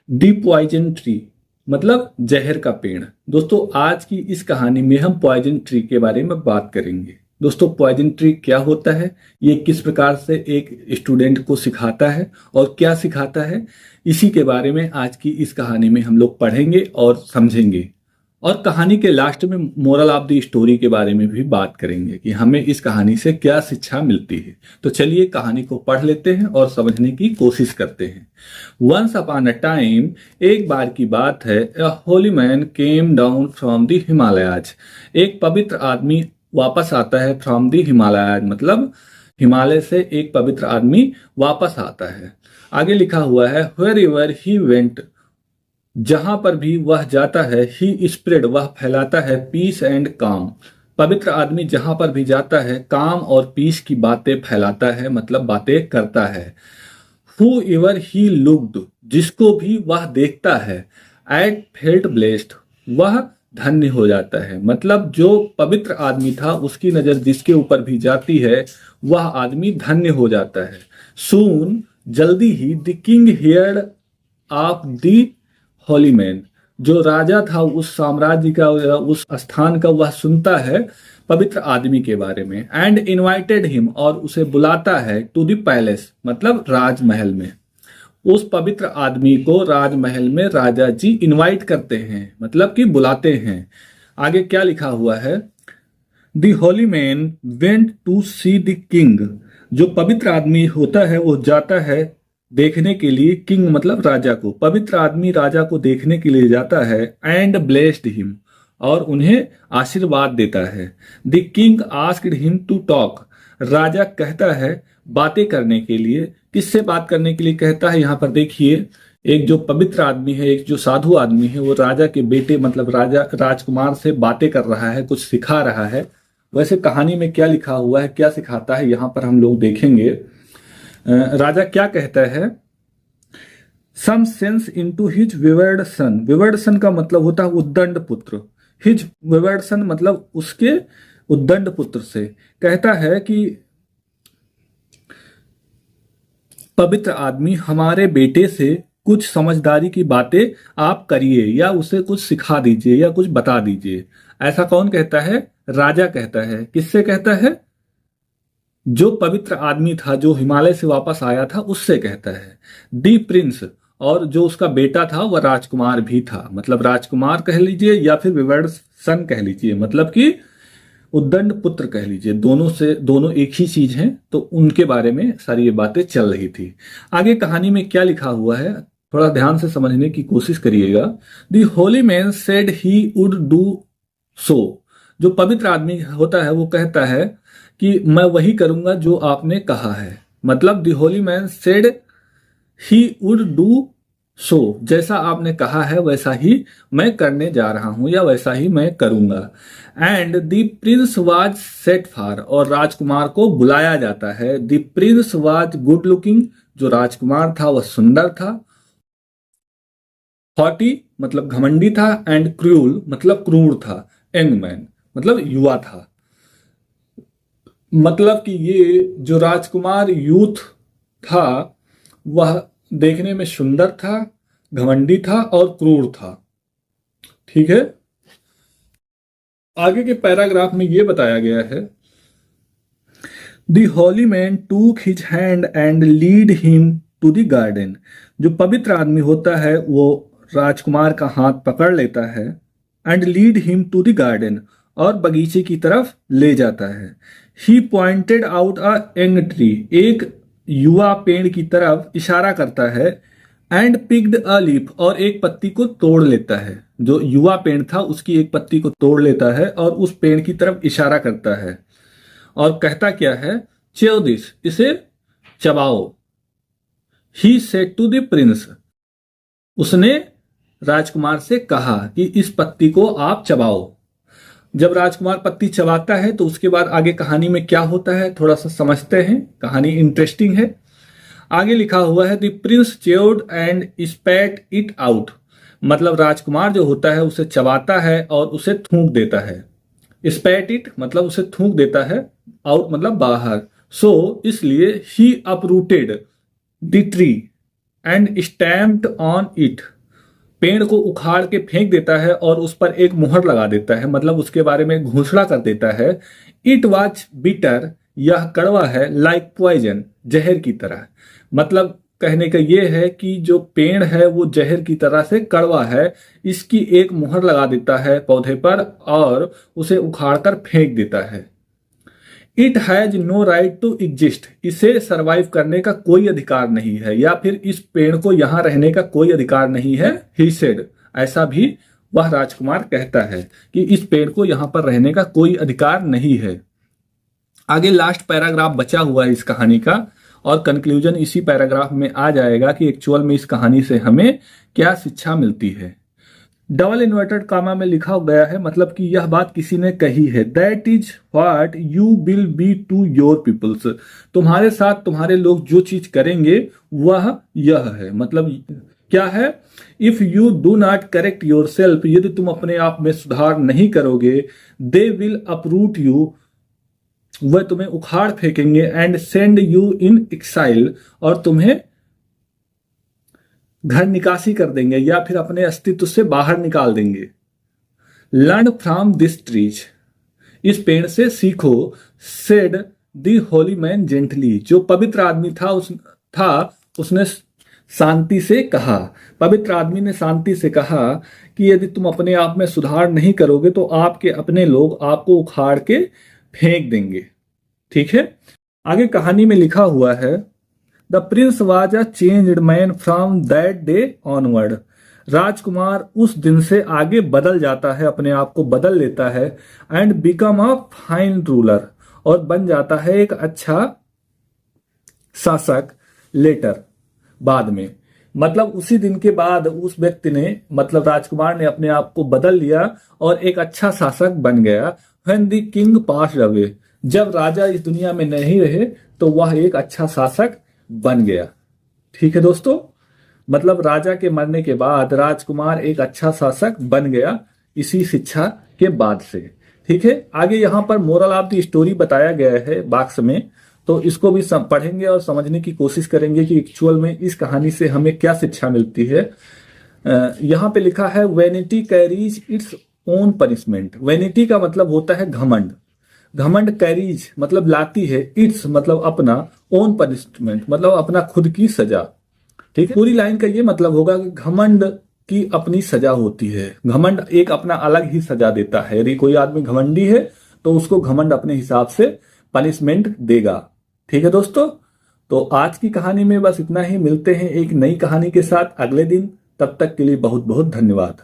दी poison tree मतलब जहर का पेड़। दोस्तों आज की इस कहानी में हम पॉइजन ट्री के बारे में बात करेंगे। दोस्तों पॉइजन ट्री क्या होता है, ये किस प्रकार से एक स्टूडेंट को सिखाता है और क्या सिखाता है, इसी के बारे में आज की इस कहानी में हम लोग पढ़ेंगे और समझेंगे। और कहानी के लास्ट में मोरल ऑफ द स्टोरी के बारे में भी बात करेंगे कि हमें इस कहानी से क्या शिक्षा मिलती है। तो चलिए कहानी को पढ़ लेते हैं और समझने की कोशिश करते हैं। वंस अपॉन अ टाइम, एक बार की बात है, a holy man came down from the Himalayas. एक पवित्र आदमी वापस आता है फ्रॉम द हिमालयाज, मतलब हिमालय से एक पवित्र आदमी वापस आता है। आगे लिखा हुआ है, वेयर एवर ही वेंट, जहां पर भी वह जाता है, ही स्प्रेड, वह फैलाता है, पीस एंड काम। पवित्र आदमी जहां पर भी जाता है काम और पीस की बातें फैलाता है, मतलब बातें करता है। हु एवर ही लुक्ड, जिसको भी वह देखता है, एट फेल्ट ब्लेस्ड, वह धन्य हो जाता है। मतलब जो पवित्र आदमी था उसकी नजर जिसके ऊपर भी जाती है वह आदमी धन्य हो जाता है। सून, जल्दी ही, the king heard of the holy man, जो राजा था उस साम्राज्य का, उस स्थान का, वह सुनता है पवित्र आदमी के बारे में। एंड इनवाइटेड हिम, और उसे बुलाता है, टू द पैलेस, मतलब राजमहल में। उस पवित्र आदमी को राजमहल में राजा जी इनवाइट करते हैं, मतलब कि बुलाते हैं। आगे क्या लिखा हुआ है, the holy man went to see the king, जो पवित्र आदमी होता है वो जाता है देखने के लिए, किंग मतलब राजा को, पवित्र आदमी राजा को देखने के लिए जाता है। एंड ब्लेस्ड हिम, और उन्हें आशीर्वाद देता है। The king asked him to talk, राजा कहता है बातें करने के लिए। किससे बात करने के लिए कहता है, यहाँ पर देखिए, एक जो पवित्र आदमी है, एक जो साधु आदमी है, वो राजा के बेटे मतलब राजा राजकुमार से बातें कर रहा है, कुछ सिखा रहा है। वैसे कहानी में क्या लिखा हुआ है, क्या सिखाता है, यहाँ पर हम लोग देखेंगे। राजा क्या कहता है, सम सेंस इनटू हिज विवर्ड सन। विवर्ड सन का मतलब होता है उद्दंड पुत्र। हिज विवर्ड सन मतलब उसके उद्दंड पुत्र से कहता है कि पवित्र आदमी, हमारे बेटे से कुछ समझदारी की बातें आप करिए, या उसे कुछ सिखा दीजिए, या कुछ बता दीजिए। ऐसा कौन कहता है, राजा कहता है। किससे कहता है, जो पवित्र आदमी था, जो हिमालय से वापस आया था, उससे कहता है। दी प्रिंस, और जो उसका बेटा था वह राजकुमार भी था, मतलब राजकुमार कह लीजिए या फिर विवर्ड सन कह लीजिए, मतलब कि उद्दंड पुत्र कह लीजिए, दोनों एक ही चीज हैं। तो उनके बारे में सारी ये बातें चल रही थी। आगे कहानी में क्या लिखा हुआ है, थोड़ा ध्यान से समझने की कोशिश करिएगा। The holy man said he would do so, जो पवित्र आदमी होता है वो कहता है कि मैं वही करूंगा जो आपने कहा है। मतलब the holy man said he would do सो, जैसा आपने कहा है वैसा ही मैं करने जा रहा हूं, या वैसा ही मैं करूंगा। And the prince was set for, और राजकुमार को बुलाया जाता है। The prince was good looking, जो राजकुमार था वह सुंदर था। हॉटी मतलब घमंडी था। एंड क्रूल मतलब क्रूर था। यंग मैन मतलब युवा था। मतलब कि ये जो राजकुमार यूथ था वह देखने में सुंदर था, घमंडी था और क्रूर था। ठीक है, आगे के पैराग्राफ में ये बताया गया है, the holy man took his hand and lead him to the garden, जो पवित्र आदमी होता है वो राजकुमार का हाथ पकड़ लेता है। And lead him to the garden, और बगीचे की तरफ ले जाता है। He pointed out a young tree, एक युवा पेड़ की तरफ इशारा करता है। एंड पिक्ड अ लीफ, और एक पत्ती को तोड़ लेता है। जो युवा पेड़ था उसकी एक पत्ती को तोड़ लेता है और उस पेड़ की तरफ इशारा करता है, और कहता क्या है, च्यू दिस, इसे चबाओ। He said to the prince, उसने राजकुमार से कहा कि इस पत्ती को आप चबाओ। जब राजकुमार पत्ती चबाता है तो उसके बाद आगे कहानी में क्या होता है थोड़ा सा समझते हैं, कहानी इंटरेस्टिंग है। आगे लिखा हुआ है, the Prince chewed and स्पैट it out, मतलब राजकुमार जो होता है उसे चबाता है और उसे थूक देता है। स्पैट इट मतलब उसे थूक देता है, आउट मतलब बाहर। सो इसलिए he uprooted the tree and stamped on it, पेड़ को उखाड़ के फेंक देता है और उस पर एक मुहर लगा देता है, मतलब उसके बारे में घोषणा कर देता है, इट वॉज बिटर, यह कड़वा है, लाइक पॉइजन, जहर की तरह। मतलब कहने का यह है कि जो पेड़ है वो जहर की तरह से कड़वा है, इसकी एक मुहर लगा देता है पौधे पर और उसे उखाड़कर फेंक देता है। It has no right to exist, इसे सरवाइव करने का कोई अधिकार नहीं है, या फिर इस पेड़ को यहां रहने का कोई अधिकार नहीं है, ही सेड, ऐसा भी वह राजकुमार कहता है कि इस पेड़ को यहां पर रहने का कोई अधिकार नहीं है। आगे लास्ट पैराग्राफ बचा हुआ है इस कहानी का और कंक्लूजन इसी पैराग्राफ में आ जाएगा कि एक्चुअल में इस कहानी से हमें क्या शिक्षा मिलती है। डबल इन्वर्टेड कामा में लिखा गया है, मतलब कि यह बात किसी ने कही है, that is what you will be to your peoples, तुम्हारे साथ तुम्हारे लोग जो चीज करेंगे वह यह है। मतलब क्या है, if you do not correct your self, यदि तुम अपने आप में सुधार नहीं करोगे, दे विल अपरूट यू, वह तुम्हें उखाड़ फेंकेंगे, and send you in exile, और तुम्हें घर निकासी कर देंगे या फिर अपने अस्तित्व से बाहर निकाल देंगे। लर्न फ्रॉम दिस ट्रीज, इस पेड़ से सीखो, said the holy man gently, जो पवित्र आदमी था उसने शांति से कहा। पवित्र आदमी ने शांति से कहा कि यदि तुम अपने आप में सुधार नहीं करोगे तो आपके अपने लोग आपको उखाड़ के फेंक देंगे। ठीक है, आगे कहानी में लिखा हुआ है, the prince was a changed man from that day onward, राजकुमार उस दिन से आगे बदल जाता है, अपने आप को बदल लेता है, and become a fine ruler, और बन जाता है एक अच्छा शासक लेटर, बाद में। मतलब उसी दिन के बाद उस व्यक्ति ने, मतलब राजकुमार ने अपने आप को बदल लिया और एक अच्छा शासक बन गया। When the king passed away, जब राजा इस दुनिया में नहीं रहे तो वह एक अच्छा शासक बन गया। ठीक है दोस्तों, मतलब राजा के मरने के बाद राजकुमार एक अच्छा शासक बन गया इसी शिक्षा के बाद से। ठीक है, आगे यहाँ पर मोरल ऑफ द स्टोरी बताया गया है बॉक्स में, तो इसको भी पढ़ेंगे और समझने की कोशिश करेंगे कि एक्चुअल में इस कहानी से हमें क्या शिक्षा मिलती है। यहाँ पे लिखा है, vanity carries its own punishment. Vanity का मतलब होता है घमंड, घमंड कैरीज मतलब लाती है, इट्स मतलब अपना, ओन पनिशमेंट मतलब अपना खुद की सजा। ठीक है, पूरी लाइन का ये मतलब होगा कि घमंड की अपनी सजा होती है, घमंड एक अपना अलग ही सजा देता है। यदि कोई आदमी घमंडी है तो उसको घमंड अपने हिसाब से पनिशमेंट देगा। ठीक है दोस्तों, तो आज की कहानी में बस इतना ही। मिलते हैं एक नई कहानी के साथ अगले दिन, तब तक के लिए बहुत बहुत धन्यवाद।